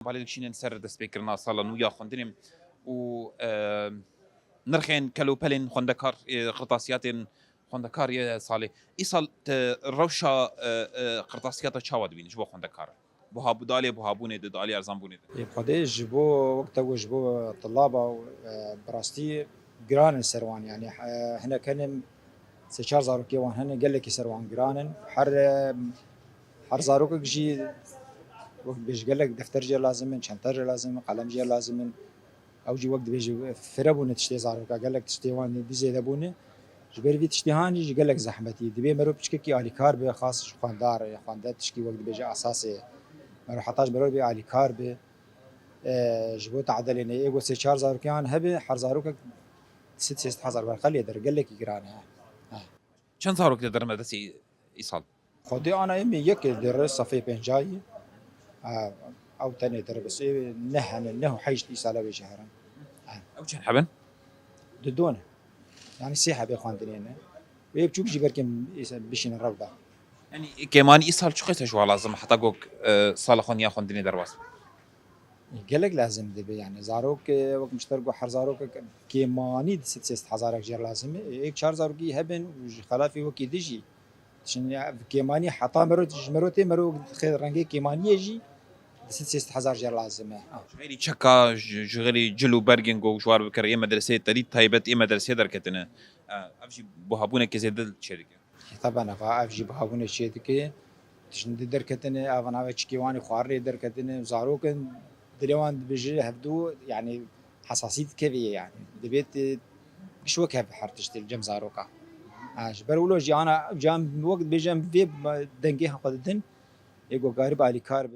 بالي شينن سر دەستپێکردنا ساڵە نو یا خوندنیم و نرخێن کەلوپەلێن خوندەکار قرتاسیاتên خوندەکاریە ساڵێ ئیساڵ ڕەوشە قرتاسیاتە چاوا دەبینی ji bo خوندەکار بۆ هابوودالێ بۆ هابوونێ دالێ ئەرزانبوونێ خدي جبو وقت جبو طلابة براستي جران سروان يعني هنا كان سشار زاروكي وان هنا قال لك سروان جران حر زاروك جي وقت بيج قال لك دفتر جي لازم شنطة جي لازم قلم جي لازم او جي وقت بيجي فربونه تشتي زاروكا قال لك تشتي وان دي زي دبونه جبر في تشتيهان يجي قال لك زحمتي دبي مرو بشكي علي كار به خاص خواندار خواندار تشكي وقت بيجي اساسي مرو حطاش برو بي علي كار به جبو تعدلين ايغو سي 4000 كان هبه حرزاروك 6000 برخلي در قال لك يقرانا چەند زارۆک لە دەرمەدەستی ئیساڵ خدي انا يمي يك در صفي بنجاي او تاني در بس نه حيجتي سالا بشهرا ئەو چەند حەبن ددونه يعني سيحه بيخوان دنينا ويبچوك جبركم بشين الروضه يعني کێمانی ئیساڵ چقێتە ژوا لازم حتا گۆک ساڵە خوۆن یا خوندنی دەرواز قال لك لازم دبي يعني زاروك وقت مشترك حر زاروك كيماني 6000 جير لازم هيك 4000 هبن خلافي وكي دجي عشان كيماني حطا مروتي مرو خير رنگي كيماني يجي 6000 جير لازم غيري چەکا غيري جلو بەرگن گۆ ژوار بکەر ئێمە دەرسێ تەری تایبەت ئێمە دەرسێ دەرکەتنە ئەفژی بۆ هەبوونێکی زێدە چێرگە طبعا افجي بهاونه شيتك تشن دركتني افنا تشكيواني خواري دركتني زاروكن دلوان بيجي هبدو يعني حساسية كذي يعني دبيت شو كيف حرتشت الجم زاروكا برولو جي انا جام وقت بيجام في دنجيها قددن يقو قارب علي كارب